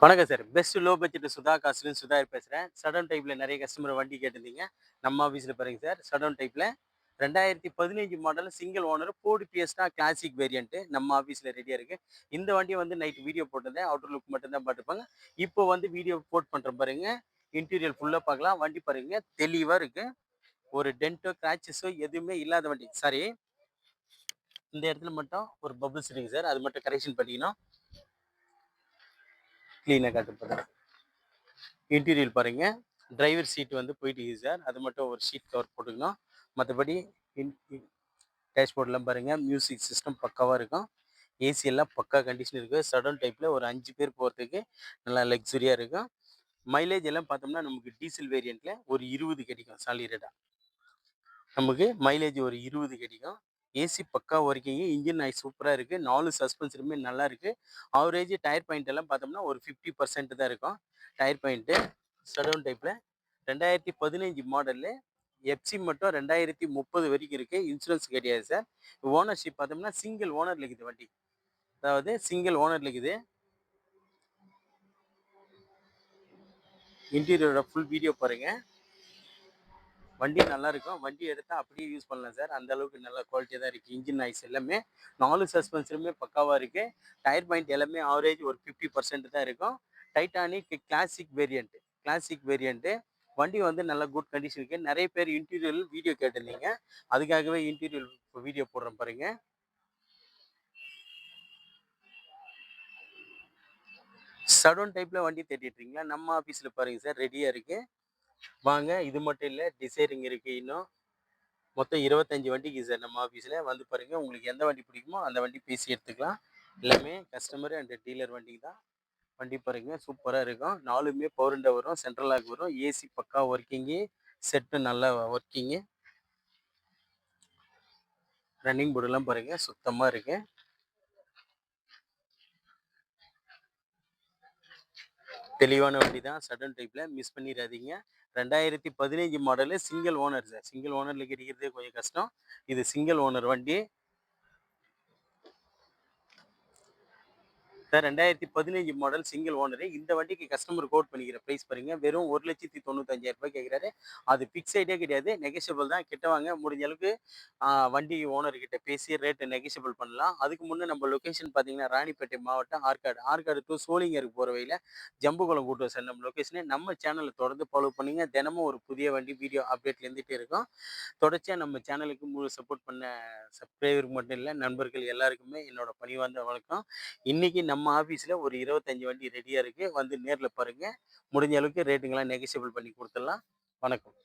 வணக்கம் sir. Best low budget Sudha காசுலருந்து சுதாகர் பேசுறேன். சடன் டைப்ல நெறைய கஸ்டமர் வண்டி கேட்டிருந்தீங்க. நம்ம ஆஃபீஸ்ல பாருங்க சார். சடன் டைப்ல 2015 model single owner Ford Fiesta classic variant நம்ம ஆஃபீஸ்ல ரெடியா இருக்கு. இந்த வண்டிய வந்து நைட் வீடியோ போட்டிருந்தேன். அவுட்டர் லுக் மட்டும் தான் பார்த்துருப்பாங்க. இப்போ வந்து வீடியோ போட் பண்றேன் பாருங்க. இன்டீரியர் ஃபுல்லா பார்க்கலாம். வண்டி பாருங்க தெளிவா இருக்கு. ஒரு டென்ட்டோ, கிராச்சஸோ எதுவுமே இல்லாத வண்டி. சாரி, இந்த இடத்துல மட்டும் ஒரு பபிள்ஸ் இருக்கு சார். அது மட்டும் கரெக்ஷன் பண்ணிக்கணும். கிளீனா காட்டப்படுறேன். இன்டீரியர் பாருங்க. டிரைவர் சீட் வந்து போயிட்டு இருக்குது சார். அது மட்டும் ஒரு ஷீட் கவர் போட்டுக்கணும். மற்றபடி இன் டேஷ்போர்ட்லாம் பாருங்க. மியூசிக் சிஸ்டம் பக்காவா இருக்கும். ஏசி எல்லாம் பக்கா கண்டிஷன் இருக்கு. சடன் டைப்ல ஒரு 5 பேர் போகிறதுக்கு நல்லா லக்ஸுரியா இருக்கும். மைலேஜ் எல்லாம் பார்த்தோம்னா நமக்கு டீசல் வேரியண்ட்ல ஒரு 20 கிடைக்கும் சாலிடா. நமக்கு மைலேஜ் ஒரு 20 கிடைக்கும். ஏசி பக்கா ஒர்க்கிங், இன்ஜின் நாய்ஸ் சூப்பரா இருக்கு. 4 சஸ்பென்ஷனுமே நல்லா இருக்கு. ஆவரேஜ் டயர் பாயிண்ட் எல்லாம் பார்த்தோம்னா ஒரு 50% தான் இருக்கும். டயர் பாயிண்ட் சடவுன் டைப்ல 2015 மாடலு. எஃப்சி மட்டும் 2030 வரைக்கும் இருக்கு. இன்சூரன்ஸ் கிடையாது சார். ஓனர்ஷிப் பார்த்தோம்னா சிங்கிள் ஓனர்ல இருக்குது வண்டி. அதாவது சிங்கிள் ஓனர்ல இருக்குது. இன்டீரியரோட ஃபுல் வீடியோ பாருங்க. வண்டி நல்லா இருக்கும். வண்டி எடுத்தா அப்படியே யூஸ் பண்ணலாம் சார். அந்த அளவுக்கு நல்ல குவாலிட்டியாக தான் இருக்குது. இன்ஜின் நாய்ஸ் எல்லாமே 4 சஸ்பென்ஷனுமே பக்காவாக இருக்குது. டயர் பாயிண்ட் எல்லாமே ஆவரேஜ் ஒரு 50% தான் இருக்கும். Titanic classic variant. Classic variant வண்டி வந்து நல்ல குட் கண்டிஷன் இருக்குது. நிறைய பேர் இன்டீரியர் வீடியோ கேட்டிருந்தீங்க. அதுக்காகவே இன்டீரியர் வீடியோ போடுறேன் பாருங்க. சடோன் டைப்ல வண்டி தேடிட்டு இருக்கீங்களா? நம்ம ஆஃபீஸில் பாருங்க சார், ரெடியாக இருக்குது. வாங்க. இது மட்டும் இல்லை, டிசைரிங் இருக்குது. இன்னும் மொத்தம் 25 வண்டிக்கு சார் நம்ம ஆஃபீஸில் வந்து பாருங்க. உங்களுக்கு எந்த வண்டி பிடிக்குமோ அந்த வண்டி பேசி எடுத்துக்கலாம். எல்லாமே கஸ்டமர் அண்ட் டீலர் வண்டிக்கு தான். வண்டி பாருங்க சூப்பராக இருக்கும். 4மே பவர் விண்டோ வரும், சென்ட்ரல் லாக் வரும், ஏசி பக்கா ஒர்க்கிங்கு, செட்டு நல்லா ஒர்க்கிங்கு, ரன்னிங் போர்டெல்லாம் பாருங்க சுத்தமாக இருக்கு. தெளிவான வண்டி தான். சடன் டைப்ல மிஸ் பண்ணிடாதீங்க. 2015 model single owner sir. Single ஓனர்ல கிடைக்கிறதே கொஞ்சம் கஷ்டம். இது சிங்கிள் ஓனர் வண்டி சார். 2015 model single owner. இந்த வண்டிக்கு கஸ்டமர் கோட் பண்ணிக்கிற ப்ரைஸ் பாருங்க. வெறும் 1,95,000 கேட்குறாரு. அது ஃபிக்ஸ் ஐடியா கிடையாது. நெகஷியபிள் தான். கிட்ட வாங்க. முடிஞ்ச அளவுக்கு வண்டி ஓனர் கிட்ட பேசி ரேட் நெகஷியபிள் பண்ணலாம். அதுக்கு முன்னே நம்ம லொகேஷன் பார்த்தீங்கன்னா ராணிப்பேட்டை மாவட்டம் ஆற்காடு. ஆற்காடு டு சோளிங்கருக்கு போகிற வழியில் ஜம்புகுளம் கூட்டுவோம் சார் நம்ம லொகேஷனு. நம்ம சேனலை தொடர்ந்து ஃபாலோ பண்ணுங்க. தினமும் ஒரு புதிய வண்டி வீடியோ அப்டேட்ல இருந்துகிட்டே இருக்கும். தொடர்ச்சியாக நம்ம சேனலுக்கு முழு சப்போர்ட் பண்ண சப்ஸ்கிரைபருக்கு மட்டும் இல்லை, நண்பர்கள் எல்லாருக்குமே என்னோட பணிவார்ந்த வணக்கம். இன்னைக்கு நம்ம ஆஃபீஸில் ஒரு 25 வண்டி ரெடியாக இருக்குது. வந்து நேரில் பாருங்கள். முடிஞ்ச அளவுக்கு ரேட்டுங்கெல்லாம் நெகஷியபிள் பண்ணி கொடுத்துடலாம். வணக்கம்.